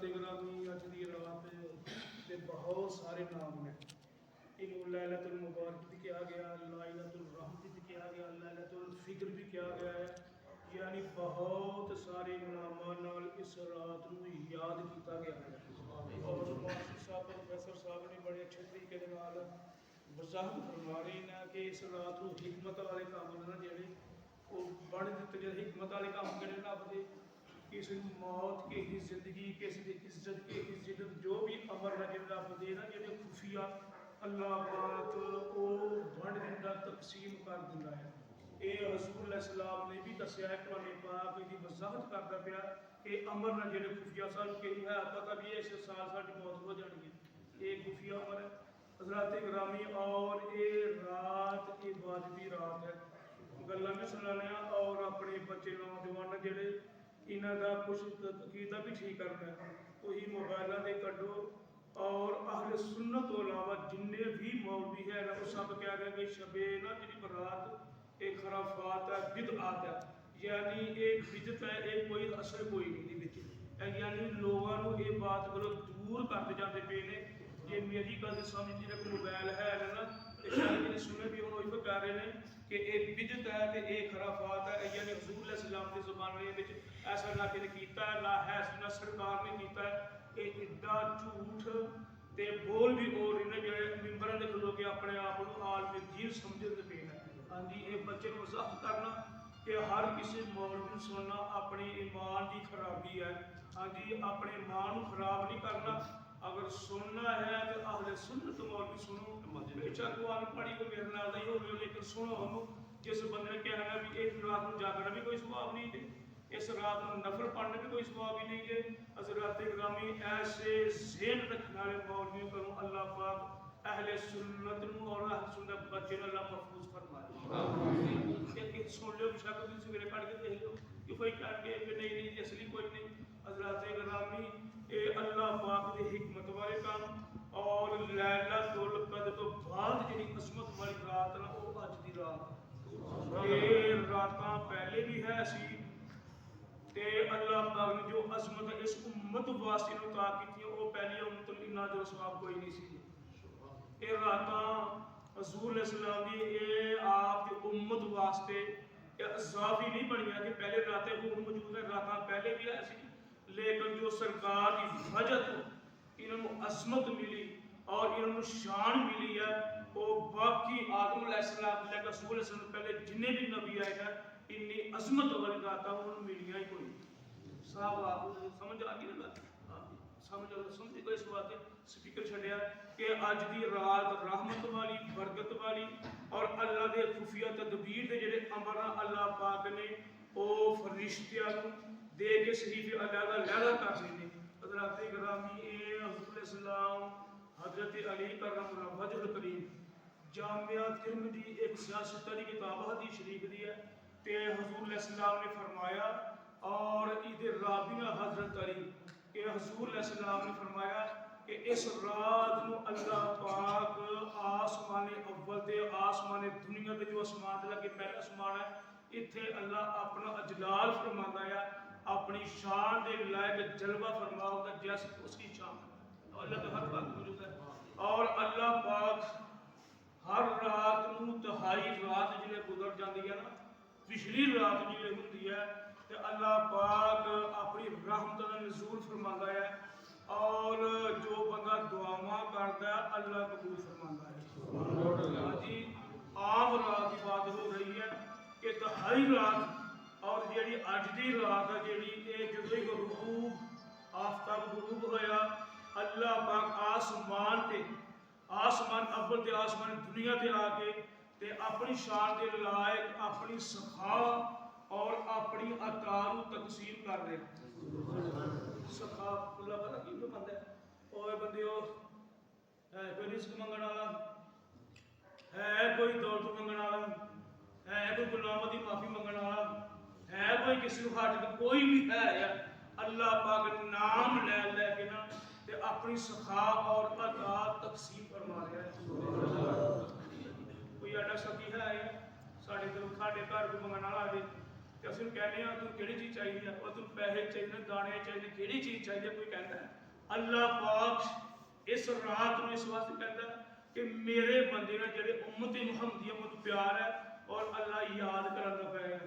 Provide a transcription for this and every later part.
ग्रामी अज की रात के बहुत सारे नाम ने। इनू लैलतुल मुबारक भी कहा गया, लाइलतुल रहमत भी कहा गया, लैलतुल फिक्र भी कहा गया है। यानी बहुत सारे नामां नाल इस रात को याद किया गया है। और मास्टर साहब प्रोफैसर साहब ने बड़े अच्छे तरीके के नाल वजाहत फरमा रहे हैं कि इस रात को हिकमत वाले काम ने जोड़े वो बन दिते गए। हिकमत वाले काम जोड़े रब के किसी मौत के ही जिंदगी किसी की इज्जत के ही जिद्दत जो भी अमर लगे रब दे ना जो खुफिया अल्लाह पाक वो वंड दिंदा तकसीम कर दिंदा है। ये हजूर सलाम ने भी दसिया है कुरान पाक की वजाहत करता पाया कि अमर ना जो खुफिया सानू कहीं है पता भी इस साल साड़ी मौत हो जाएगी। ये खुफिया अमर है हजरत ग्रामी और ये रात इबादती रात है। गल्लां भी सुनाने और अपने बच्चे नौजवान जोड़े इन्हों का कुछ अकीदा भी ठीक करना है। वही मोबाइलों के कड्डो और अहले सुन्नत तो अलावा जिन्ने भी मौलवी है ना वो सब कह रहे हैं कि शबे ना जी बरात एक खराफात है बिदअत है। यानी एक बिदत है एक कोई असर कोई नहीं। यानी लोगों को ये बात को दूर करते जाते पे ने जे मेरी गल समझ जिन्हें मोबाइल है ना शायद सुने भी हम वही कह रहे हैं कि एक बिदत है तो एक खराफात है। यानी हजूर सलाम के ज़माने में ऐसा ना किसी किया है ना है ना सरकार ने किया है। ये इड्डा झूठ ते बोल भी हो रहे हैं जो मिम्बर के खलो के अपने आप को आलम दीन समझते पे हैं। हाँ जी ये बच्चे को वजाहत करना कि हर किसी मौलवी सुनना अपने ईमान की खराबी है। हाँ जी अपने ईमान को खराब नहीं करना। अगर सुनना है तो अहले सुन्नत मौलवी सुनो बेशक वो अनपढ़ी को मेरे नाल नहीं हो लेकिन सुनो हम जिस बंदे ने कहना भी एक रात को जागना भी कोई स्वभाव नहीं है इस रात को नफल पढ़ने भी कोई स्वभाव ही नहीं है। हज़रात ग्रामी ऐसे ज़हन रखने वाले मौलवियों को अल्लाह पाक अहले सुन्नत और अहले सुन्नत बच्चे अल्लाह महफूज फरमाए। सुन लो बेशक भी सवेरे पढ़ के देख लो कि कोई कह के नहीं नहीं असली कोई नहीं। हज़रात ग्रामी ये अल्लाह पाक की हिकमत वाले काम और लैलतुल कद्र तो बाद जी किस्मत वाली रात ना वो अज की रात ये रातां पहले भी है सी ते अल्लाह पाक ने जो अजमत इस उम्मत वास्ते उता की वो पहली उम्मत इन्ना जो सवाब कोई नहीं सी। ये रातां हजूर सलाम दी ये आप दी उम्मत वास्ते इजाफी नहीं बनिया कि पहले रातें हुण मौजूद है रातां पहले भी है सी लेकिन जो सरकार की वजह तो इन्होंने अजमत मिली और इन्होंने शान मिली है वो बाकी आदम अलैहिस्सलाम लेकर रसूल सल्लल्लाहु अलैहि वसल्लम पहले जिन्ने भी नबी आए हैं इन्नी अजमत वाली रात उन्होंने मिलिया ही कोई साहब आप समझ आ गई ना समझ को इस बात स्पीकर छड़िया कि अज की रात रहमत वाली बरकत वाली और अल्लाह के खुफिया तदबीर के जोड़े अमर अल्लाह पाक ने वो फरिश्तियां दे के शरीफ अलहदा लहदा कर देने। हज़रात ग्रामी हज़रत सलाम हज़रत अली करम वजह करीम जामिया तिरमिज़ी एक सियासत की किताब हदीस शरीफ दी है तो हजूर सलाम ने फरमाया और इधे राबिया हज़रत अली के हजूर सलाम ने फरमाया कि इस रात को अल्लाह पाक आसमान अव्वल ते आसमान दुनिया के जो आसमान लगे पहला आसमान है इत्थे अल्लाह अपना अजलाल फरमाता है अपनी शान के लायक जलवा फरमाओगा जैसे उसकी शान अल्लाह तो हर वक्त मौजूद है। और अल्लाह पाक हर रात को तिहाई रात जिले गुजर जाती है ना पिछली रात जिले होंगी है तो अल्लाह पाक अपनी रहमत का नज़ूल फरमाता है और जो बंदा दुआवां करता है अल्लाह कबूल फरमाता है। हाँ जी आम रात की बात हो रही है कि तिहाई रात और जी अज की रात है जी जो ही गुरूब आफ्ताब गुरूब होया अल्लाह पाक आसमान अव्वल ते आसमान दुनिया ते आके ते अपनी शान के लायक अपनी सखा और अपनी अतार तकसीम कर रहे। सखा अल्लाह पता की बंदा और बंदे है कोई रिस्क मंगने वाला है कोई दौलत मंगने वाला है कोई गुलामों की माफी मंगने वाला है कोई किसी को हट कोई भी है यार अल्लाह पाक नाम ले लैके ना ते अपनी सखा और अता तकसीम फरमा रहा है। कोई आडा सखी है साढ़े घर कोई मंगने वाला ਤੇ ਅਸੀਂ ਕਹਿੰਦੇ ਆ ਤੂੰ ਕਿਹੜੀ ਚੀਜ਼ ਚਾਹੀਦੀ ਆ, ਉਹ ਤੈਨੂੰ ਪੈਸੇ ਚਾਹੀਦੇ, ਦਾਣੇ ਚਾਹੀਦੇ, ਕਿਹੜੀ ਚੀਜ਼ ਚਾਹੀਦੀ ਆ? ਕੋਈ ਕਹਿੰਦਾ ਅੱਲਾਹ ਪਾਕ ਇਸ ਰਾਤ ਨੂੰ ਇਸ ਵਾਸਤੇ ਕਹਿੰਦਾ ਕਿ ਮੇਰੇ ਬੰਦੇ ਨਾਲ ਜਿਹੜੇ ਉਮਤ ਮੁਹੰਮਦੀਆ ਮੈਨੂੰ ਪਿਆਰ ਹੈ ਔਰ ਅੱਲਾਹ ਯਾਦ ਕਰਨ ਦਾ ਪਿਆ ਹੈ।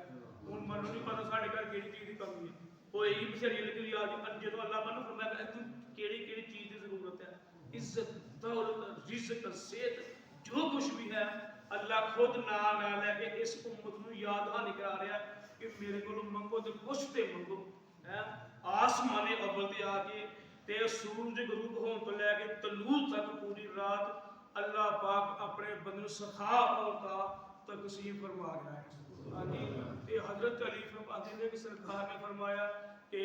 ਹੁਣ ਮੈਨੂੰ ਨਹੀਂ ਪਤਾ ਸਾਡੇ ਘਰ ਕਿਹੜੀ ਚੀਜ਼ ਦੀ ਕਮੀ ਹੈ, ਹੋਏਗੀ ਬਥੇਰੀ ਲੇਕਿਨ ਯਾਦ ਜਦੋਂ ਅੱਲਾਹ ਮੈਨੂੰ ਫਰਮਾਇਆ ਤੂੰ ਕਿਹੜੀ ਕਿਹੜੀ ਚੀਜ਼ ਦੀ ਜ਼ਰੂਰਤ ਹੈ, ਇੱਜ਼ਤ, ਦੌਲਤ, ਰਿਜ਼ਕ, ਸਿਹਤ, ਜੋ ਕੁਝ ਵੀ ਹੈ ਅੱਲਾਹ ਖੁਦ ਨਾ ਲੈ ਕੇ ਇਸ ਉਮਤ ਨੂੰ ਯਾਦ ਹਾਨੀ ਕਰਾ ਰਿਹਾ ਕਿ ਮੇਰੇ ਕੋਲੋਂ ਮੰਗੋ ਤੇ ਕੁਛ ਤੇ ਮੰਗੋ ਹੈ। ਆਸਮਾਨੇ ਅਵਲ ਤੇ ਆ ਕੇ ਤੇ ਸੂਰਜ ਗਰੂਬ ਹੋਣ ਤੋਂ ਲੈ ਕੇ ਤਲੂਲ ਤੱਕ ਪੂਰੀ ਰਾਤ अल्लाह पाक अपने बंदे सखा और तकसीम फरमा रहा है। हाँ जी, ये हजरत अली फरमाते हैं कि सरकार ने फरमाया कि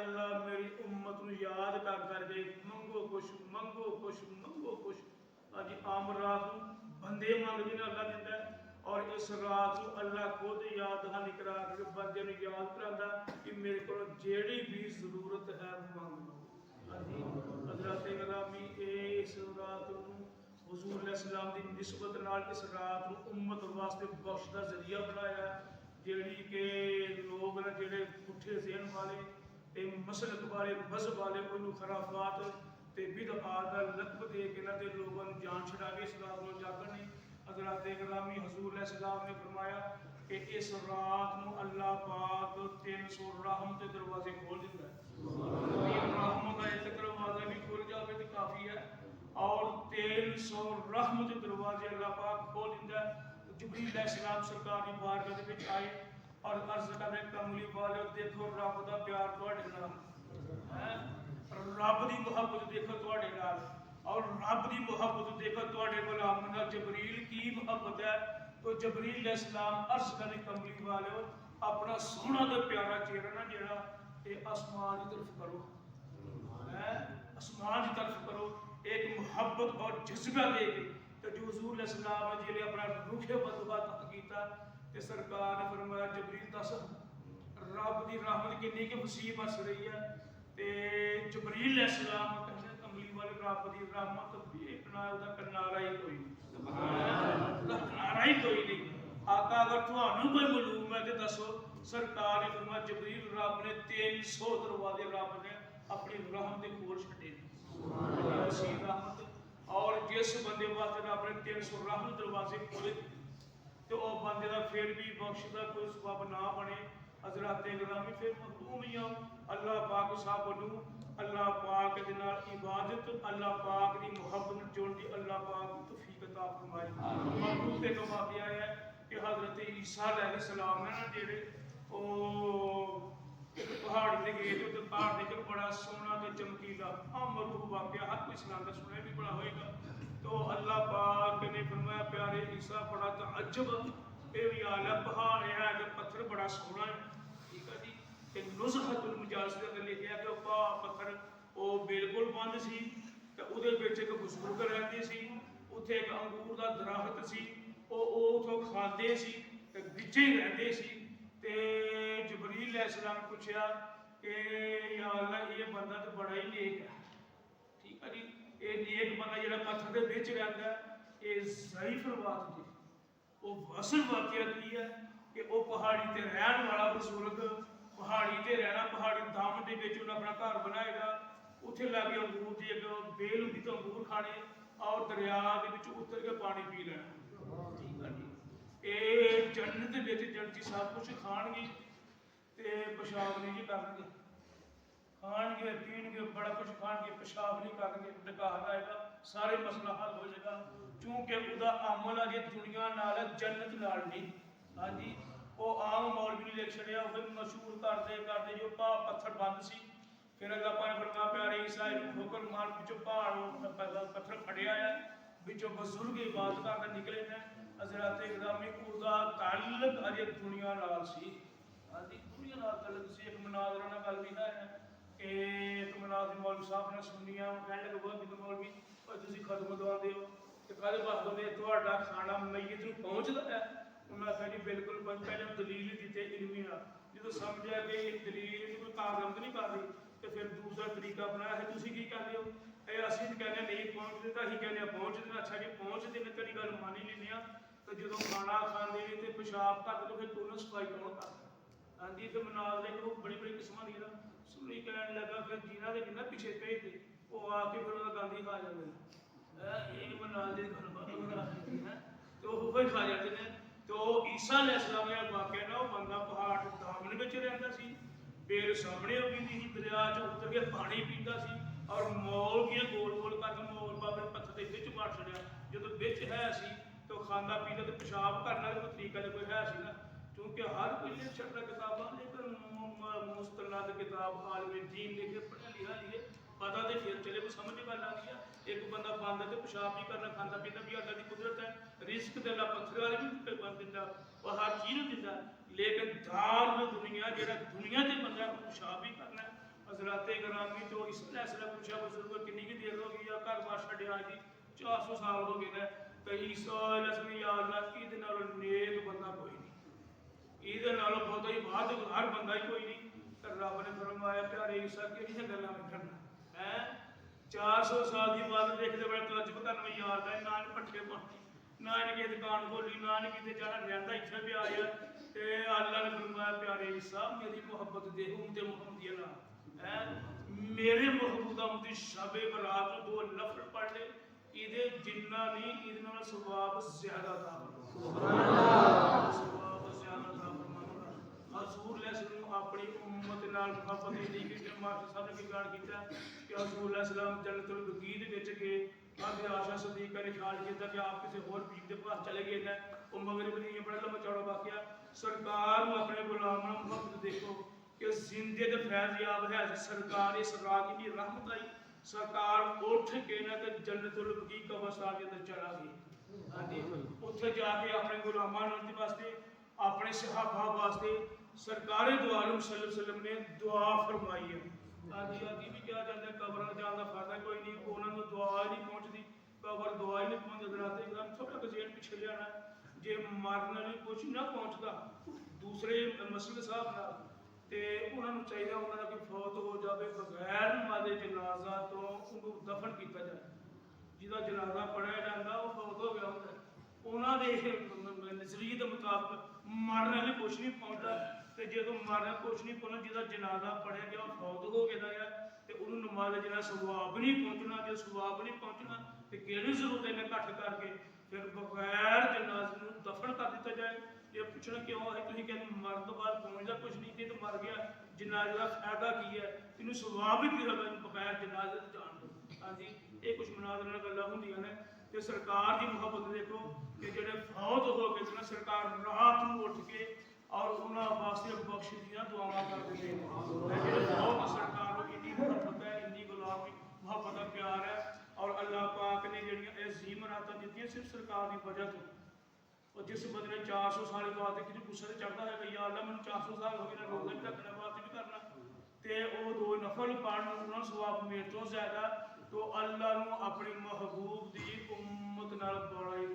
अल्लाह मेरी उम्मत को याद कर करके मंगो कुछ मंगो कुछ मंगो कुछ। हाँ जी, आम रात को बंदे मंगते हैं अल्लाह दिता है और इस रात को अल्लाह खुद याद हानि करा के बंदे को याद कराता कि मेरे को जेड़ी भी जरूरत है मंग लो। हाँ जी, हजरत गिरामी इस रात को हुजूर अलैहिस्सलाम की निस्बत नाल इस रात को उम्मत वास्ते बख्श का जरिया बनाया, जिहड़ी कि लोग ने जिहड़े पुठे ज़हन वाले ते मसलक वाले मज़हब वाले उन्होंने खराफात ते बिदअत का लकब दे के ना ते लोगों ने जान छड़ा के इस रात को जागण ने। हज़रत गिरामी हुजूर अलैहिस्सलाम ने फरमाया कि इस रात को अल्लाह पाक 300 रहमत के दरवाजे खोल दिंदा है। रहमत का एक दरवाजा भी खुल जाए तो काफ़ी है और 300 रहमत के दरवाजे अल्लाह पाक खोल दिंदा है। जिब्रील अलैहिस्सलाम सरकार की बारगाह दे विच आए और अर्ज करदे कमली वाले देखो रब दा प्यार तुहाडे नाल है, रब दी मुहब्बत देखो तुहाडे नाल और रब दी मुहब्बत देखो तुहाडे गुलाम नाल। जबरील की मुहब्बत है तो जबरील अलैहिस्सलाम अर्ज करदे कमली वाले अपना सोहना ते प्यारा चेहरा ना जेड़ा ये आसमान की तरफ करो है, आसमान की तरफ करो एक मुहब्बत और जज्बा दे के। तो जो हुजूर अलैहिस्सलाम ने जिहड़े अपना रूखे बदुआ तक कीता ते सरकार ने फरमाया जबरील दस रब दी रहमत कितनी कि वसीब बस रही है। ते जबरील अलैहिस्सलाम कहंदे कमली वाले रब दी रहमत इतना उहदा किनारा ही कोई नहीं, किनारा ही कोई नहीं। आका अगर तुहानू कोई मालूम है तो दसो। सरकार ने फरमाया जबरील रब ने 300 दरवाजे रब ने अपनी रहमत दे खोल छड्डे और जिस बंदे वास्ते रब ने 300 रहमत दरवाजे खोले तो वह बंदे का फिर भी बख्श का कोई सबब ना बने। हजरत गिरामी फिर मखदूम ही आओ अल्लाह पाक साहब बनू अल्लाह पाक के नाल इबादत अल्लाह पाक की मुहब्बत जोड़ दी अल्लाह पाक तौफीक अता फरमाए। मखदूम ते कमा गया है कि हजरत ईसा अलैहिस्सलाम ने ना जेड़े पहाड़ी से गए थे तो पहाड़ देख बड़ा सोहना तो चमकीला अमरूह वाकया हर कोई सलाम का सुने भी बड़ा होएगा। तो अल्लाह पाक ने फरमाया प्यारे ईसा बड़ा तअज्जुब ये भी हाल है पहाड़ है कि पत्थर बड़ा सोहना है। ठीक है जी, ते नुज़हतुल मुजाहिद के अंदर लिखा कि पत्थर वो बिल्कुल बंद सी ते उहदे विच एक बुजुर्ग रहंदे सी, उत्थे एक अंगूर दा दरख्त सी ਉਹ उथों खाते सी ते विच ही रहंदे सी। ते जबरील अलैहिस्सलाम ने पूछा कि या अल्लाह ये बंदा तो बड़ा ही नेक है। ठीक है जी, ये नेक बंदा जिहड़ा पत्थर दे विच रहिंदा ये ज़ईफ रवात जी वो असल वाकया की है कि वो पहाड़ी ते रहन वाला बुजुर्ग पहाड़ी ते रहना पहाड़ी दम दे विच उन्हें अपना घर बनाएगा उत्थे लागे अंगूर दी एक बेल हुंदी तो अंगूर खाने और दरिया दे विच उतर के पानी पी लेना। ठीक है जी, ये जन्नत विच जन्नती सब कुछ खाणगे ते पेशाब नहीं जी करनगे, खाणगे पीणगे बड़ा कुछ खाणगे पेशाब नहीं करनगे, निकाह आएगा सारे मसला हल हो जाएगा क्योंकि उहदा अमल अजे दुनिया नाल जन्नत नाल नहीं। हाँ जी, वो आम मौलवी ने लिख छड़िया वो मशहूर करते करते जो पत्थर बंद सी फिर अल्लाह पाक ने फरमाया प्यारे ईसा इहनूं ठोकर मार विचों पहाड़ पत्थर फड़िया है विचों बुजुर्ग इबादत करके निकले ने। हजरत गिरामी उहदा ताल्लुक अजे दुनिया नाल सी। हाँ जी, दुनिया नाल ताल्लुक सी। एक मुनाजरा नाल गल भी है कि एक मुनाजिर मौलवी साहब ने सुनिया कहने लगे वो बिद मौलवी तुसीं खत्म दवांदे हो ते काहदे वास्ते दे तुहाडा खाना मैयत नूं पहुंचदा है। उन्होंने आख्या जी बिल्कुल पहले दलील दिते इलमी नाल जो समझा कि दलील कोई कारगर नहीं कर रही तो फिर दूसरा तरीका अपनाया है तुसीं की कहते हो ये असीं कहने नहीं पहुंचते तो असीं कहने पहुंचते। अच्छा जी पहुंचते ने तेरी गल मान ही लैने तो जो खाना खाते हैं तो पेशाब करते तो फिर उन्होंने सफाई कौन करता हाँ जी, फिर मनाल देखो बड़ी बड़ी किस्म दी ना सुनी कहने लगा, फिर जिन्होंने भी ना पिछे भेजते वो आके फिर वह गांधी खा जाते हैं, मनाल की गलबात है तो वो खा जाते हैं। तो ईसा अलैहिस्सलाम का वाकया ना, वो बंदा पहाड़ दामन में रहिंदा सी, बेल सामने हो गई थी, दरिया च उतर के पानी पीता सी और मौल की गोल गोल करके मौल बाबे पत्थर के बिच मार छड़िया, जो बिच है सी तो खांदा पीता तो पेशाब करना कोई तरीका तो कोई है सी ना, क्योंकि हर कोई लिख छड़ता किताबा, लेकिन मुस्तलाद किताब आलम दीन लिखे पढ़े लिखा लिखे पता तो फिर चले को समझ गल आ गई है। एक बंदा बंद तो पेशाब भी करना, खांदा पीता भी अल्लाह की कुदरत है, रिस्क तो अल्लाह पत्थर वाले भी दिता, वह हर चीज़ दिता, लेकिन दार दुनिया जो दुनिया के बंदा पेशाब भी करना। हजरत ग्रामी तो इस फैसला पूछा बुजुर्ग किन्नी की देर हो गई है घर बार छड़िया जी, 400 साल हो गए हैं, तो ईसा या अल्लाह ये नेक बंदा कोई नहीं, ये बहुत ही बाद हर बंदा ही कोई नहीं। तो रब ने फरमाया प्यारे ईसा कि गल्लां में करना है, 400 साल की बात देखते बड़े तवज्जो करने में याद है, ना पट्ठे पाने ना इनकी दुकान खोली ना कितने जाना रहता इतने भी आया, तो अल्लाह ने फरमाया प्यारे ईसा मेरी मोहब्बत दे उम्मते मुहम्मदिया नाल है, मेरे महबूबा उम्मती शबे बरात को 2 नफल पढ़ ले, ये जिन्ना नहीं ये सवाब ज्यादा था, सवाब ज्यादा था। हजूर अपनी उम्मत नाल मुहब्बत नहीं की, मास्टर साहब ने भी बयान किया कि हजूर सलाम जन्नतुल बकीत विच गए, बाबे आशा सदीका ने ख्याल किया कि आप किसी होर पीर के पास चले गए हैं, वो मगरब नहीं बड़ा लंबा चौड़ा वाकया, सरकार अपने गुलाम मुहब्बत देखो कि जिंदे तो फैज याब है सरकार इस रात की रहमत आई, सरकार उठ के ना तो जन्नतुल बकीत कब्रिस्तान के अंदर चला गई। हाँ जी, उत्थे जाके अपने गुलामां वास्ते अपने सहाबा वास्ते सरकार दो आलम सल्लल्लाहु अलैहि वसल्लम ने दुआ फरमाई है। अज भी कहा जाता है कबर जाने का फायदा कोई नहीं, उन्होंने दुआ ही नहीं पहुँचती, कबर दुआ ही नहीं पहुँचती, रात एकदम थोड़ा गजेट पिछले लिया जे मरन वाली कुछ ना पहुँचता दूसरे मसले साहब ना, तो उन्होंने चाहिए उन्होंने कोई फौत हो जाए बगैर नमाज़े जनाजा तो उनको दफन किया जाए, जिसका जनाजा पढ़िया जाता वो फौत हो गया होता, उन्होंने नजरिए के मुताबिक मरने वाले कुछ नहीं पहुँचता, तो जो मरना कुछ नहीं पहुँचना जिसका जनाजा पढ़िया गया फौत हो गया है, तो उन्होंने नमाज जो सवाब नहीं पहुँचना, जो सवाब नहीं पहुँचना तो कि जरूरत इन्हें घट करके फिर बगैर जनाजे दफन कर दिया जाए। ये पूछना क्यों है, तुम कहते मरन तो बाद पहुँचता कुछ नहीं, तो मर गया जनाजे का फायदा की है, इन्होंने सवाब भी किया बगैर जनाजे जान दो। हाँ जी, ये कुछ मुनाजर गल्लां होंदियां ने, तो सरकार की मुहब्बत देखो कि जोड़े फौत हो गए थे ना, सरकार रात को उठ के और उन्होंने वास्ते बख्श दियाँ दुआवां करते थे, फौत सरकार को इन्नी मुहब्बत है, इन्नी गुलामी मुहब्बत का प्यार है, और अल्लाह पाक ने जो अजीम रातां दित्तियां सिर्फ सरकार की वजह तो, और जिस बंदे ने 400 साल बाद कि गुस्सा तो चढ़ता है कि या अल्लाह मैंने 400 साल हो गए रोज़े भी रखने वास्ते भी करना, तो वो 2 नफल पढ़न उन्होंने सवाब मेरे तो ज्यादा, तो अल्लाह नूं अपनी महबूब की उम्मत नाल बड़ा ही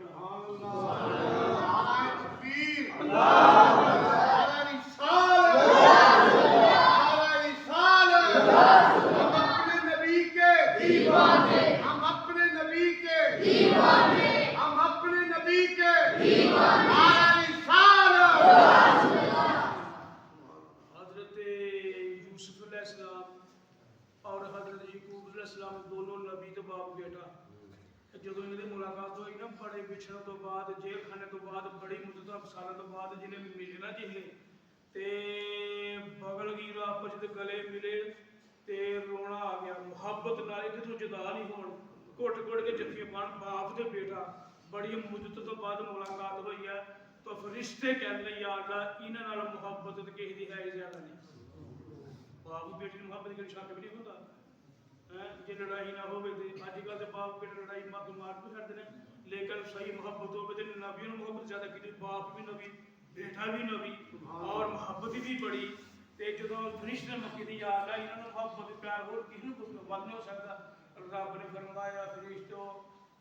और हजरत यकूब अलैहिस्सलाम दोनों नबी तो बाप बेटा, जो इन्होंने मुलाकात हुई ना बड़े विछड़न तो बाद जेल खाने तो बाद बड़ी मुद्दत सालों तो बाद जिन्हें मिलना जिसले तो बगल की आपस गले मिले तो रोना आ गया, मुहब्बत नाल एक दूजे जुदा नहीं होण, घुट घुट के जफ्फियां पान, बाप तो बेटा बड़ी मुद्दत तो बाद मुलाकात हुई है, तो फरिश्ते कहते या अल्लाह इन्हां नाल मुहब्बत तो किसी की है ही ज्यादा नहीं, बाप बेटी की मुहब्बत की शक भी नहीं होता है, जे लड़ाई ना हो अजकल तो बाप बेटे लड़ाई मार भी करते हैं, लेकिन सही मुहब्बत हो नबी मुहब्बत ज्यादा की, बाप भी नबी बेटा भी नबी और मुहब्बत भी बड़ी, तो जो फरिश्ते मक्की की याद है इन्होंने मुहब्बत प्यार हो किसी को बद नहीं हो सकता, रब ने फरमाया फरिश्तो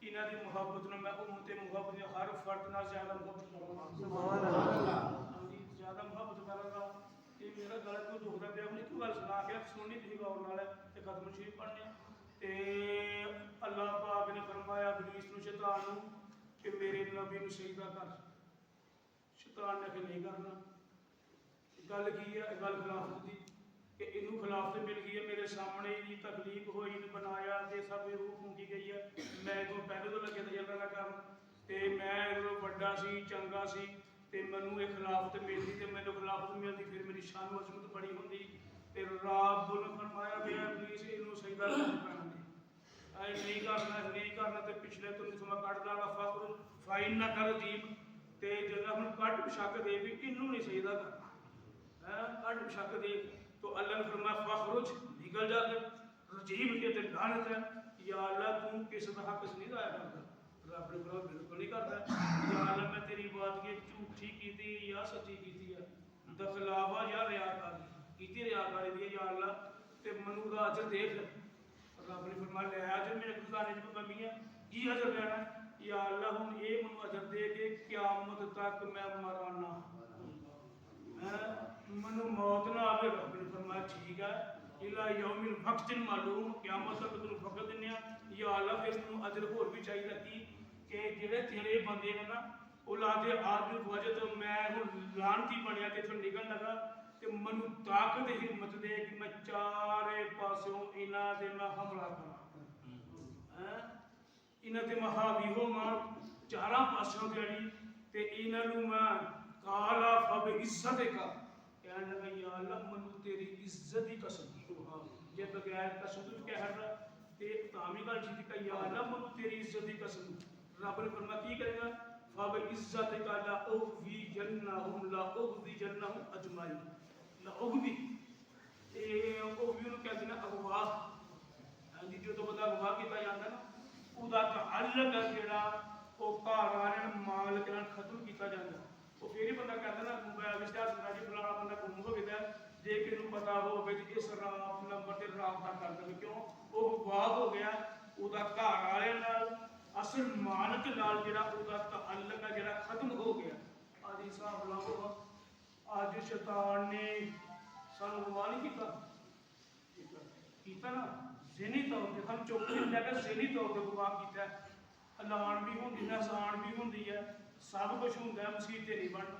इन्हों की मुहब्बत मैं उम्मते मुहब्बत हर फर्द नाल ज्यादा मुहब्बत करूँगा, ज्यादा मुहब्बत करूँगा, ये मेरा गला कोई दुखता पिया अपनी एक गल सुना के सुननी थी गौर नाल ते खत्म शरीफ पढ़ने, तो अल्लाह पाक ने फरमाया इबलीस नूं शैतान नूं कि मेरे नबी नूं सजदा कर, शैतान ने नहीं करना, गल की है, गल खिलाफत की कि इनू खिलाफत मिल गई है, मेरे सामने ही तकलीफ हुई, इन बनाया तो सब रूह फूकी गई है। मैं तो पहले तो लगे तजर्बा कर, मैं बड़ा सी चंगा सी, मैनू ये खिलाफत मिलती, तो मैंने खिलाफत मिलती, फिर मेरी शान अजमत बड़ी होंगी। रब ने फरमाया गया इबलीस इनू सजदा करना पैना, नहीं करना नहीं करना, तो पिछले तुम समा कट दागा फखर फाइन ना कर जीब, तो जगह हम कट शक दे भी इनू नहीं सजदा करना है, कट शक दे। तो अल्लाह ने फरमाया फखरुज निकल जा कर, रजीब के ते लानत है, या अल्लाह तू किस दा हक नहीं लाया करता। रब ने फरमाया बिल्कुल नहीं करता, या अल्लाह मैं तेरी बात की झूठी की या सच्ची की है, दखलावा या रियाकारी की रियाकारी दी, या अल्लाह ते मनु दा अजर देख। रब ने फरमाया ले अजर मेरे खजाने च कमी है, की अजर लेना, या अल्लाह हुन ये मनु अजर दे के क़यामत तक मैं मराना मनु मौत ना आवे। रब ने फरमाया ठीक है, इला यौमिल वक्तिन मालूम, क़यामत तक तेन वक्त दिन्ने, या अल्लाह फिर तेन अजर होर भी चाहिए कि जेड़े तेरे बंदे ने ना औलादे आदम की वजह तो मैं हुन लानती बनया ते इत्थों निकल लगा, ते मनु ताकत हिम्मत दे कि मैं चारे पासों इन्हां दे मैं हमला करा, इन्हां ते मैं हावी होवां चारां पासों जड़ी, ते इन्हां नूं मैं काला फब इज्जत का कहने लगा, या अल्लाह मनु तेरी इज्जत की कसम, जे बगैर कसम तो कह रहा ते तामी गल ठीक है, या अल्लाह मनु तेरी इज्जत की कसम। रब ने फरमाया की करेगा, फब इज्जत का ला उगवी जन्नहुम ला उगवी जन्नहुम अजमाइन, ला उगवी ए उगवी नु कहते हैं अगवा, जी जो तो बंदा अगवा किया जाता ना ਉਹਦਾ ਤਾल्लुक है ਜਿਹੜਾ ਉਹ ਘਰ ਵਾਲੇ ਮਾਲਕ ਨਾਲ ਖਤਮ ਕੀਤਾ ਜਾਂਦਾ, ਉਹ ਫਿਰ ਹੀ ਬੰਦਾ ਕਹਿੰਦਾ ਨਾ ਮੋਬਾਈਲ ਵਿੱਚ ਹੱਥ ਜੀ ਫਲਾਣਾ ਬੰਦਾ ਗੁੰਮ ਹੋ ਗਿਆ, ਜੇ ਕਿ ਨੂੰ ਪਤਾ ਹੋਵੇ ਕਿ ਇਸ ਰਾਤ ਨੰਬਰ ਤੇ ਰਾਬਤਾ ਕਰ ਦੇਵੇ, ਕਿਉਂ ਉਹ ਗਵਾਹ ਹੋ ਗਿਆ, ਉਹਦਾ ਘਰ ਵਾਲੇ ਨਾਲ ਅਸਲ ਮਾਲਕ ਨਾਲ ਜਿਹੜਾ ਉਹਦਾ ਤਾल्लुक ਹੈ ਜਿਹੜਾ ਖਤਮ ਹੋ ਗਿਆ। ਅੱਜ ਹਿਸਾਬ ਲਾਓ, ਅੱਜ ਸ਼ੈਤਾਨ ਨੇ ਸਾਨੂੰ ਗਵਾਹ ਨਹੀਂ ਕੀਤਾ ਨਾ, ज़हनी तौर पर हम चौके लैकर ज़हनी तौर पर गवाह किया, ऐलान भी होंगी एहसान भी होंगी है, सब कुछ होंगे है, मसीह ते नहीं बनना,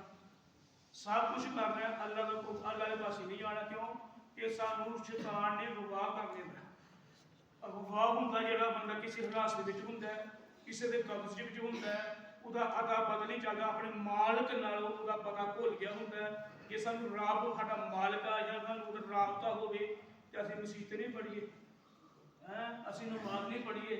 सब कुछ करना है अल्लाह का, अल्लाह के पास नहीं जाना, क्यों कि सानू शैतान ने गवाह कर देना। गवाह होंगे जो बंदा किसी हिरासत में होंगे, किसी के कब्जे में होंगे, उसका अता पता नहीं चलता, अपने मालक नाल उसका पता भुल गया होंगे, जे सानू रब साडा मालक आ या सानू राबता होवे ते असीं मसीह ते नहीं पढ़ीए, ਅਸੀਂ नमाज नहीं पढ़ीए,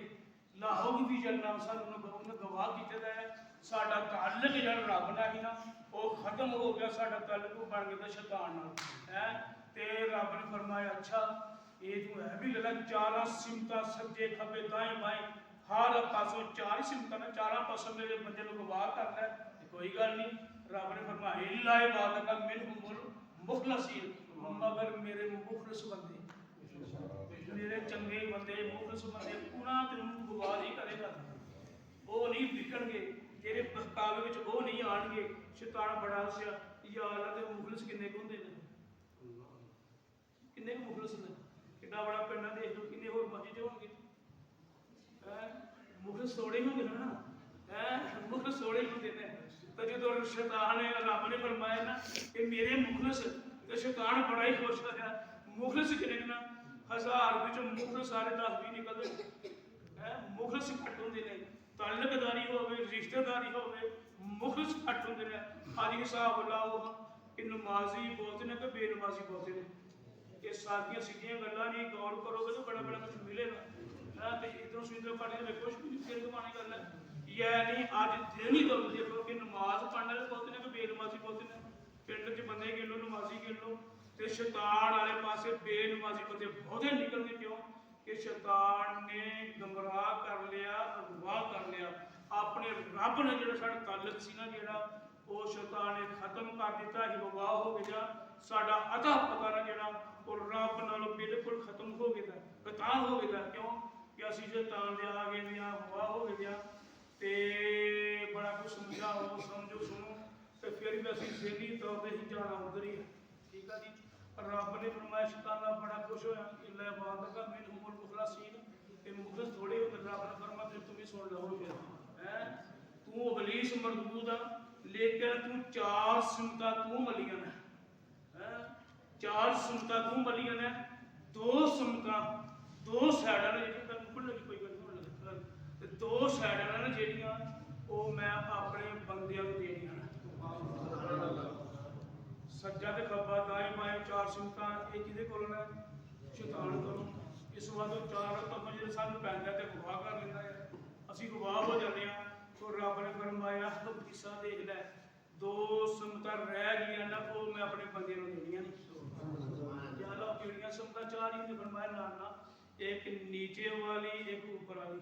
लाहोग भी जलना सानू गवाह किया है, साडा ताल्लुक जो रब नाल ही ना वो खत्म हो गया, साडा ताल्लुक बन गया शैतान नाल है। ते रब ने फरमाया अच्छा ये तू है भी गल, चार सिमत सज्जे खब्बे दाएं बाएं हर पासों चार सिमत ना, चार पासों मेरे बंदे को गवाह करना है, कोई गल नहीं। रब ने फरमाया इल्ला इबादका मिनहुमुल मुखलसीन, मगर मेरे मुखलिस बंदे, मेरे चंगे बंदे मुखलिस बंदे उन्हां ते गवाह नहीं करेगा, वो नहीं विकणगे, तेरे बहकावे विच वो नहीं आएंगे। शैतान बड़ा हसिया, या अल्लाह ते मुखलिस किन्ने को होंदे ने, किन्ने को मुखलिस ने, कितना बड़ा पिंड है देख लो, किन्ने होर मस्जिद होंगे, मुखलिस थोड़े होंगे ना, मुखलिस थोड़े होंगे ने। तो जो शैतान ने रब ने फरमाया ना कि मेरे मुखलिस, तो शैतान बड़ा ही खुश होया, मुखलिस किन्ने ना 1000 ਵਿੱਚੋਂ मुखलिस सारे 10 भी निकलते है, मुखलिस घट होंगे ने, ताल्लुकदारी होवे रिश्तेदारी होवे मुखलिस घट होंगे ने। अज हिसाब लाओ कि नमाजी बहुत ने कि बेनमाजी बहुत ने, ये सारियां सीधियां गल्लां नहीं, गौर करोगे तो बड़ा बड़ा कुछ मिलेगा, तो इधरों से इधर पढ़ने में कुछ भी फिर कमाने गल है, यानी अज दिन ही तुम देखो कि नमाज पढ़ने वाले बहुत ने कि बेनमाजी बहुत ने, पिंड च बंदे गिन लो नमाजी गिन लो, तो शैतान वाले पासे बेनमाजी बंदे बहुते निकल गए, क्यों कि शैतान ने गुमराह कर लिया, अगवाह कर लिया, अपने रब ने जो साडा ताल्लुक सी ना जिहड़ा वो शैतान ने खत्म कर दिता, ही गवाह हो गया, साडा अता पता ना जिहड़ा वो रब नालों बिल्कुल खत्म हो गया, कता हो गया, क्यों कि असीं शैतान दे आ गए दियां गवाह हो गए, तो बड़ा कुछ समझाओ समझो सुनो, तो फिर भी असीं ज़हनी तौर पर ही जाना उधर ही है, ठीक है जी। रब ने फरमाया शैतान बड़ा खुश होया, इल्ला इबादका मिनहुमुल मुखलसीन, ते मुखलिस थोड़े होंदे, रब ने फरमाया फिर तुम भी सुन लो, फिर तू इबलीस मरदूद आ, लेकिन तू चार सिमत तू मलियां ने, चार सुनता तू बलियां ने, दो सुनता दो साइडां ने जेह्ड़ियां गल भुल्ल गई कोई गल नहीं, दो साइडां ने जेह्ड़ियां वो मैं अपने बंदियां नूं देनियां ने। सज्जा ते खब्बा दाएं बाएं चार सुनता ये किहदे कोल ने? शैतान कोलों। इस बाद चार तत्व जो सानूं पैंदा ते गवाह कर लैंदा है, असीं गवाह हो जाते हैं। तो रब ने फरमाया किस्सा देख लै, दो सुनता रह गई ना वो मैं अपने बंदे नूं देनियां नहीं। यार केड़ियां सुनता? चार ही ने फरमाया ना, एक नीचे वाली एक ऊपर वाली।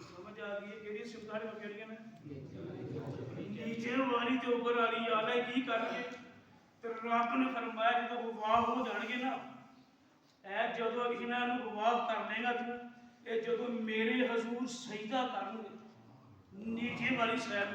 समझ आ गई? केड़ी सुनता ने केड़ियां ने? नीचे वाली ते ऊपर वाली। यार की करके ते रब ने फरमाया जो गवाह हो जाएंगे ना, जो इन्होंने गवाह कर लेगा तू, ये जो मेरे हजूर सजदा करनगे नीचे वाली सैर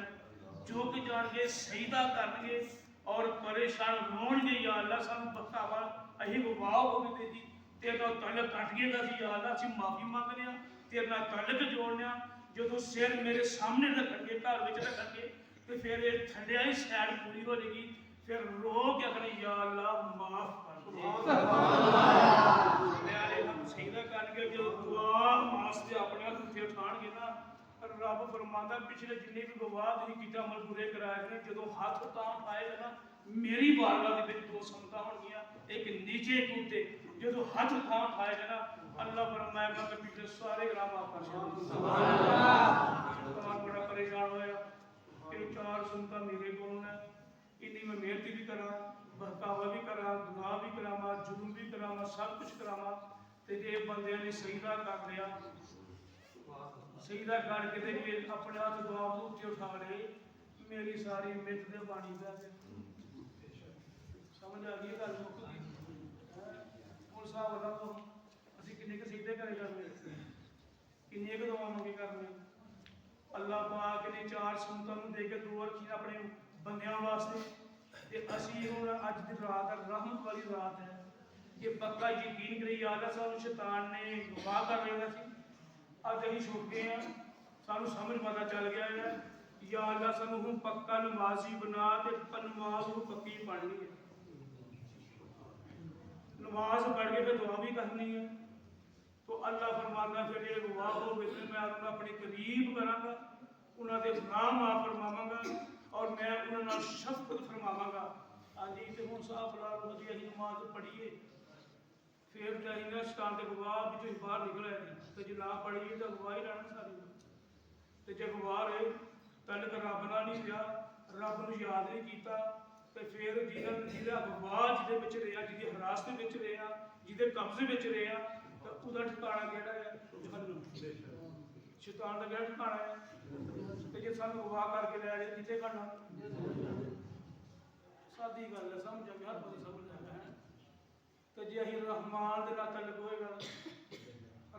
झुक जाएंगे, सजदा करनगे और परेशान होणगे। या अल्लाह सानू बखावा असीं गवाह हो गए जी, तेरे नाल तलक कट गया सी, या अल्लाह असीं माफी मंगने आ, तेरे नाल तलक जोड़ने आ। जो सिर मेरे सामने रखणगे, घर विच रखणगे, तो फिर ये थल्ले वाली सैर पूरी हो जाएगी। फिर रो के आखना या अल्लाह माफ कर दे। सजदा करके जो दुआ वास्ते अपने हाथ उत्ते उठाणगे ना, रब फरमांदा पिछले जिन्ने भी गवाह तुसीं कीते अमल बुरे कराए ने, जो हाथ तां उठाएगा ना मेरी बारगाह दे विच दो सुनता होणगियां, एक नीचे एक उत्ते। जो हाथ तां उठाएगा ना अल्लाह फरमाएगा मैं पिछले सारे गुनाह माफ कर दूंगा। बड़ा परेशान होया कि चार सुनता मेरे कोल ने, इन्नी मैं मेहनत भी करा, बहकावा भी करा, गुनाह भी करावा, जुल्म भी करावा, सब कुछ करावा, तो जे बंदे ने सजदा कर लिया, सजदा करके ते जे अपने हाथ दुआ उत्ते उठा ले, मेरी सारी मित दे पानी पै गए। समझ आ गई गल? मुक गई। हुण हिसाब लाओ असीं किन्ने क सजदे करे करने, किन्नियां क दुआ मंगे करने। अल्लाह पाक ने चार सुनतां नूं दे के दो रखियां अपने बंदियां वास्ते, ते असीं हुण अज दी रात रहमत वाली रात है, ये पक्का यकीन करिए याद है सानू शैतान ने गवाह कर लेना सी, अज असीं छुप गए हैं, सानू समझ पता चल गया है। या अल्लाह सानू हुण पक्का नमाजी बना, ते नमाज हुण पक्की पढ़नी है, नमाज पढ़ के फिर दुआ भी करनी है। तो अल्लाह फरमांदा फिर जो गवाह हो गए मैं उन्हें अपने करीब करांगा, उन्होंने गुनाह माफ फरमावांगा और मैं उन्होंने शफकत फरमावांगा। हाँ जी, तो हुण साहब ला लो जी असीं नमाज पढ़ीए फिर चाहिए ना शैतान के गवाह भी बाहर निकल आए, तो जो ना पढ़ीए तो गवाह ही रहना सारी। तो जो गवाह रहे तलक रब नाल नहीं रहा, रब नूं याद नहीं किया, तो फिर जिहदा गवाह जिहदे विच रहा, जिहदी हिरासत विच रहा, जिहदे कब्जे विच रहा, तो उहदा ठिकाना किहड़ा है? जहन्नम। शैतान का किहड़ा ठिकाना है? तो जे सानू गवाह करके लै जाए कित्थे खड़ना? सादी गल है, समझ आ गई? हर कोई समझ आ गया है। तो जे असीं रहमान दे नाल तलक होएगा,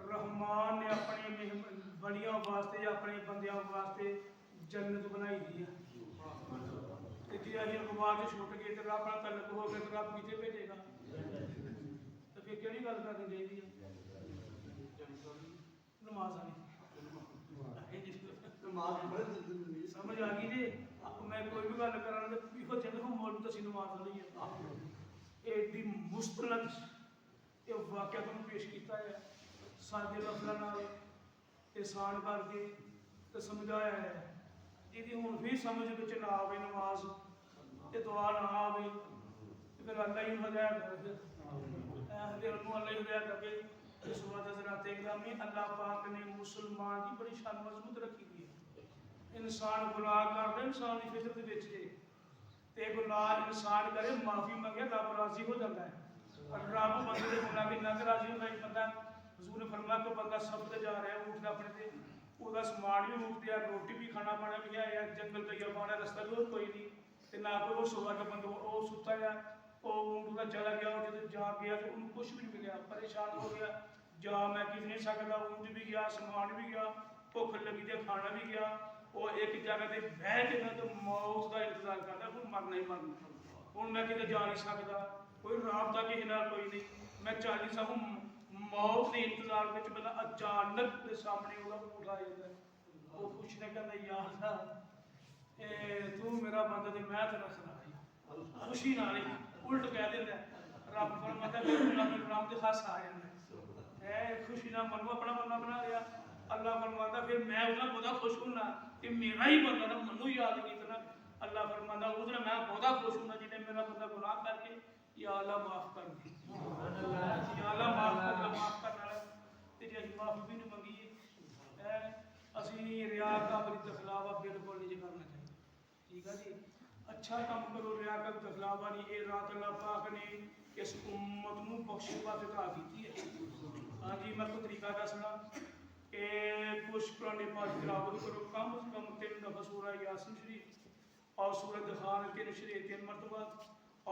रहमान ने अपने बलियां वास्ते अपने बंदियां वास्ते जन्नत बनाई दी है। तो जे असीं गवाह च छुट गए तो रब नाल तलक हो गए, तो रब कित्थे भेजेगा? तो फिर केहड़ी गल करनी चाहिदी है? नमाज वाली। समझ आ गई जी? मैं कोई भी गल करा तो इहो चाहिए मौलवी तो असीं नमाज वाली है। एडी मुस्तनद ये वाक़या तुहानूं पेश किया है, सादे लफ्ज़ां नाल एहसान करके तो समझाया है। जिहदी हुण भी समझ विच ना आवे नमाज ते दुआ ना आवे, फिर अल्लाह ही हिदायत करे, फिर अल्लाह ही हिदायत करे। इस बात हज़रात इकरामी अल्लाह पाक ने मुसलमान की बड़ी शान मजबूत रखी हुई है। इंसान गुनाह करता, इंसान की फितरत विच जे ते गुनाह इंसान करे माफ़ी मंगे रब राजी हो जाता है, और रब बंदे के गुनाह भी ना राजी होता। एक बंदा हजूर ने फरमाया कि बंदा सफर ते जा रहा है, ऊँट अपने ते ਉਹਦਾ ਸਮਾਨ ਵੀ ऊँट दिया, रोटी भी खाना पाना भी है, जंगल का पाना रास्ता भी कोई नहीं, तो ना कोई वो सुबह का बंदा वो सुता है, वो ऊँट का चला गया, जो जा गया तो उन्हें कुछ भी नहीं मिला, परेशान हो गया, जा मैं किस नहीं सकता, ऊँट भी गया, समान भी गया, भुख लगी तो खाना भी गया, वो एक जगह पर बह के मैं तो मौत का इंतजार करता, हूँ मरना ही मरना, हूँ मैं कितने जा नहीं सकता, कोई राबता किसी नाल कोई नहीं, मैं चल नहीं सकूँ, मौत के इंतजार में बंदा अचानक के सामने ऊँट आ जाता है। वो पूछने कहता यार तू मेरा बंदा तो मैं तेरा सुना खुशी ना नहीं उल्ट कह देता रब फरमाता फिर गुलामी राम के हास आ जाता है खुशी ना मनो अपना बंदा बना लिया अल्लाह फरमाता फिर मैं उसका बहुत खुश होना कि मेरा ही बंदा ना मनु याद कितना अल्लाह फरमाता उसने मैं बहुत खुश होना जिन्हें मेरा बंदा गुनाह करके या अल्लाह माफ कर दे या अल्लाह माफ करना तेरी अभी माफी भी नहीं मंगी असि रिया का बड़ी दखलावा बिल्कुल नहीं करना चाहिए ठीक है जी अच्छा काम करो रिया का दखलावा नहीं ये रात अल्लाह पाक ने इस उम्मत को बख्शने वास्ते ता की है हाँ जी मैं को तरीका दसना कि कुछ पुराने पाक तिलावत करो कम से कम 3 दफा सूरह यासीन शरीफ और सूरह दुखान 3 शरीफ 3 मरतबा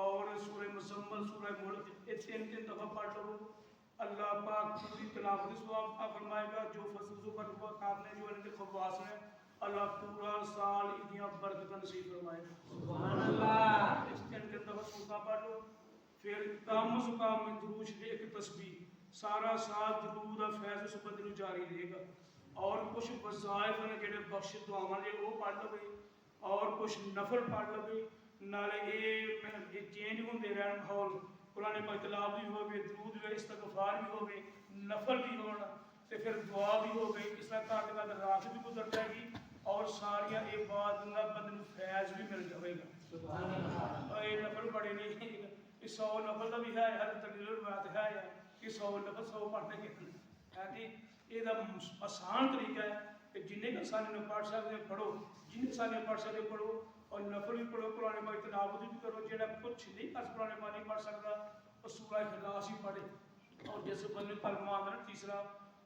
और सूरह मुज़म्मल सूरह मुल्क ये 3 दफा पढ़ लो अल्लाह पाक पूरी तिलावत सवाब का फरमाएगा जो फसल जुबर हुआ आपने जो इनके खवास हैं अल्लाह पूरा साल इतनी बरकत नसीब फरमाएगा सुभान अल्लाह इस 3 दफा सूरह पढ़ लो फिर कम से कम दुरूद एक तस्बीह सारा साल दुरूद और फैज़ उस बंदे जारी रहेगा और कुछ वज़ाइफ ने जेडे बख्श दुआवां जे वो पढ़ लवे और कुछ नफल पढ़ लवे नाले ये चेंज होंदे रहन माहौल कुरान पाक तिलावत भी होवे दुरूद भी इस्तगफार भी होवे नफल भी होना ते फिर दुआ भी होवे इस तरह करके रात भी गुजर जाएगी और सारियां इबादत दा बंदे नूं फैज़ भी मिल जाएगा सुभान अल्लाह ये नफल बड़े नहीं 100 नफल का भी है हर तकरीर बात है कि 100 नफल 100 पढ़ने के है जी ये आसान तरीका है कि जिन्हें इंसान ने पढ़ सकते पढ़ो जिन्हें इंसान ने पढ़ सकते पढ़ो और नफल भी पढ़ो कुरान पाक तिलावत भी करो जो कुछ नहीं कर कुरान पाक नहीं पढ़ सकता और सूरह इखलास ही पढ़े और जिस बंदे कलमा आंदा ना तीसरा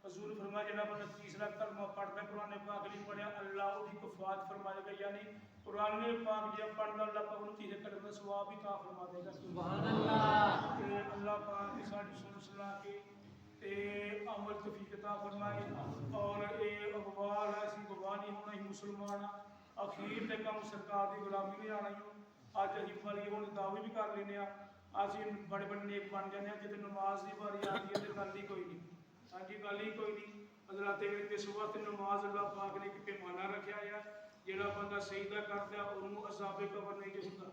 हजूर फरमाया जो बंदा तीसरा कलमा पढ़ता कुरान पाक नहीं पढ़िया अल्लाह उसकी कफात फरमाएगा यानी कुरान पाक जब पढ़ता अल्लाह पाक उन्हें तीसरे कलमे का सवाब भी ता फरमा देगा सुभान अल्लाह अल्लाह पाक की सारी सुन सलाह के अमल तौफीक अता फरमाए और ये अगवार है असी गवाह नहीं होना ही मुसलमान अखीर तक हम सरकार की गुलामी नहीं आना ही अज अं वाली हम दावे भी कर लेने अस बड़े बड़े नेक बन जाने जो नमाज की बारी आती है तो गल ही कोई नहीं हाँ जी गल ही कोई नहीं हजरात इस वास्ते नमाज अल्लाह पाक ने एक पैमाना रखा है जोड़ा बंदा सजदा करता उन्होंने अज़ाबे कबर नहीं जो होंगे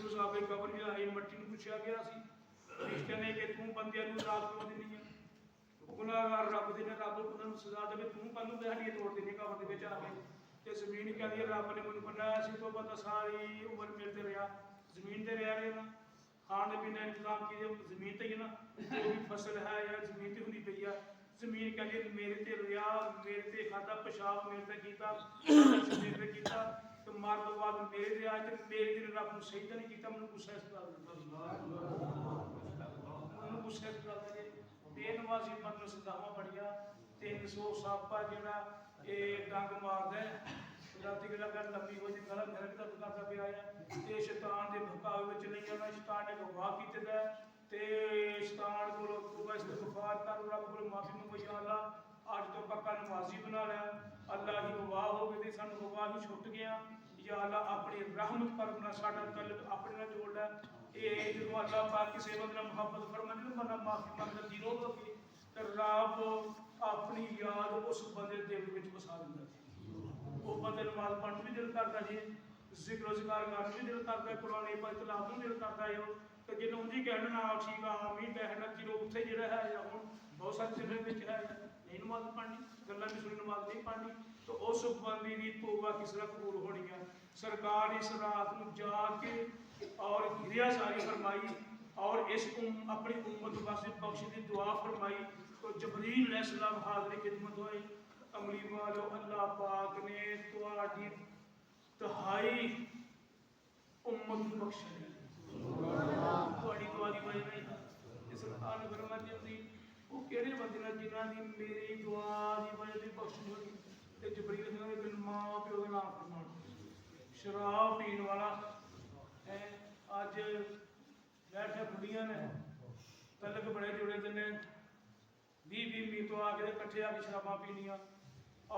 अज़ाबे कबर भी आई मट्टी में पूछा गया रिश्ते ने कि तू बंदे रात क्यों देनी है गुनाहगार रब दे रब उन्होंने सजा दे तू कल हड्डियां तोड़ देनी कबर के आके तो जमीन कहती है रब ने मैंने बनाया तो बंदा सारी उम्र मिलते रहा जमीन से रह गया ना खाने पीने इंतजाम किए जमीन से ही ना जो भी फसल है या जमीन से होनी पई है जमीन कहती है मेरे ते रहा मेरे ते खाता पेशाब मेरे ते कीता मेरे ते कीता तो मार तो बाद मेरे ते आए तो मेरे दिन रब ने सही नहीं किया मैंने गुस्सा इस गल मैंने गुस्सा इस गल का बेनमाजी बंद सजावा बड़िया 300 सापा जोड़ा ये डंग मारदा रात की गल लंबी हो जी गला मेरा भी दर्द करता पे आया तो शैतान के भकावे में नहीं आना शैतान ने गवाह किया ते शैतान को इस्तगफार कर रब को माफी मंगो या अल्लाह अज तो पक्का नमाजी बना लिया अल्लाह ही गवाह हो गए सानू गवाह ही छुट गया या अल्लाह अपनी रहमत कर अपना साडा तल्लुक अपने नाल जोड़ लै ये जो अल्लाह पाक किसी बंदे मुहब्बत फरमांदे ना बंदा माफी मंगदा जीरो हो गई तो रब अपनी याद उस बंदे दिल में बसा दिंदा वो बंदे नमाज पढ़न भी दिल करता जी जिक्र ज़िकार करन भी दिल करता कुरान पाक तिलावत भी दिल करता है तो जिन्हें उंजी कहना ना ठीक है आमीन कहना जो उत्थे जो है हम बहुत सारे जिले में है नहीं नमाज पढ़नी गल्लां भी सुनी नमाज नहीं पढ़नी तो उस बंदी की तौबा किस तरह कबूल होनी है सरकार इस रात को जाके और घिरियाजारी फरमाई और इस अपनी उम्मत वास्ते बख्श की दुआ फरमाई तो जबरील अलैहिस्सलाम हाज़िर खिदमत होए अमली वालो अल्लाह पाक ने तुहाडी तहाई उम्मत को बख्श ली तुहाडी दुआ दी वजह नहीं इस सरकार ने फरमाया जी वो केड़े बंदे ने जिन्हां दी मेरी दुआ दी वजह दी बख्श होई ते जबरील ने बिन मां प्यो दा नाम फरमान शराब पीण वाला है अज बैठे बुढ़िया ने तलक बड़े जुड़े जिन्हें 20-20 मील तो आके कट्ठे आके शराबा पीनिया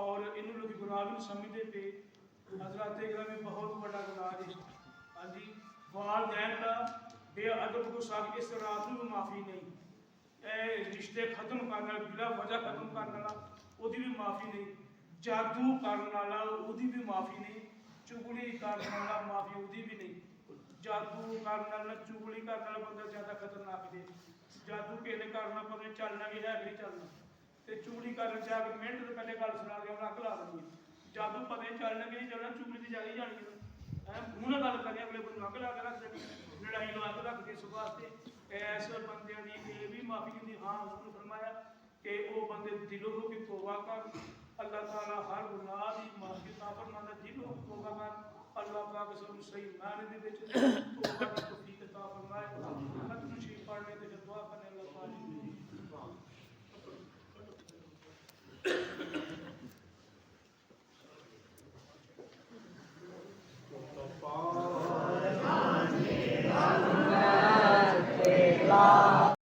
और इन्हों लोग गुनाह भी समझते पे हजरात में बहुत बड़ा गुनाह है हाँ जी वालदैन का बेअदब गुस्सा इस रात में माफ़ी नहीं रिश्ते खत्म करने वाला बिला वजह खत्म करने वाला भी माफ़ी नहीं जादू करने वाला भी माफ़ी नहीं चुगली करने वाला माफ़ी भी नहीं ਜਾਦੂ ਕਰਨ ਨਾਲ ਚੁਗਲੀ ਕਰਨ ਨਾਲ ਬੰਦਾ ਜ਼ਿਆਦਾ ਖਤਰਨਾਕ ਜੇ। ਜਾਦੂ ਕਿਸੇ ਨੇ ਕਰਨਾ ਪਤਾ ਨਹੀਂ ਚੱਲਣਾ ਕਿ ਹੈ ਕਿ ਨਹੀਂ ਚੱਲਣਾ, ਤੇ ਚੁਗਲੀ ਕਰਨ ਜਾ ਕੇ ਮਿੰਟ ਤੋਂ ਪਹਿਲੇ ਗੱਲ ਸੁਣਾ ਕੇ ਉਹਨਾਂ ਅੱਗ ਲਾ ਦੇਣੀ ਹੈ। ਜਾਦੂ ਪਤਾ ਨਹੀਂ ਚੱਲਣਾ ਕਿ ਨਹੀਂ ਚੱਲਣਾ, ਚੁਗਲੀ ਦੀ ਜਾਣੀ ਜਾਣੀ ਹੈ। ਮੂੰਹ ਨਾਲ ਗੱਲ ਕਰੀ ਅਗਲੇ ਬੰਦੇ ਨੂੰ ਅੱਗ ਲਾ ਕੇ ਰੱਖ ਦੇਣੀ, ਲੜਾਈ ਲਵਾ ਕੇ ਰੱਖ ਕੇ। ਇਸ ਵਾਸਤੇ ਐਸ ਬੰਦਿਆਂ ਦੀ ਇਹ ਵੀ ਮਾਫੀ ਹੁੰਦੀ। ਹਾਂ ਉਸਨੂੰ ਫਰਮਾਇਆ ਕਿ ਉਹ ਬੰਦੇ ਦਿਲੋਂ ਹੋ ਕੇ ਤੋਬਾ ਕਰ, ਅੱਲਾਹ ਤਾਲਾ ਹਰ ਗੁਨਾਹ ਦੀ ਮਾਫੀ ਤਾ ਫਰਮਾਉਂਦਾ। ਦਿਲੋਂ ਹੋ ਕੇ ਤੋਬਾ ਕਰ, ਅੱਲਾਹ ਪਾਕ ਸਾਨੂੰ ਸਹੀ ਮਾਇਨੇ ਦੇ ਵਿੱਚ ਤੋਬਾ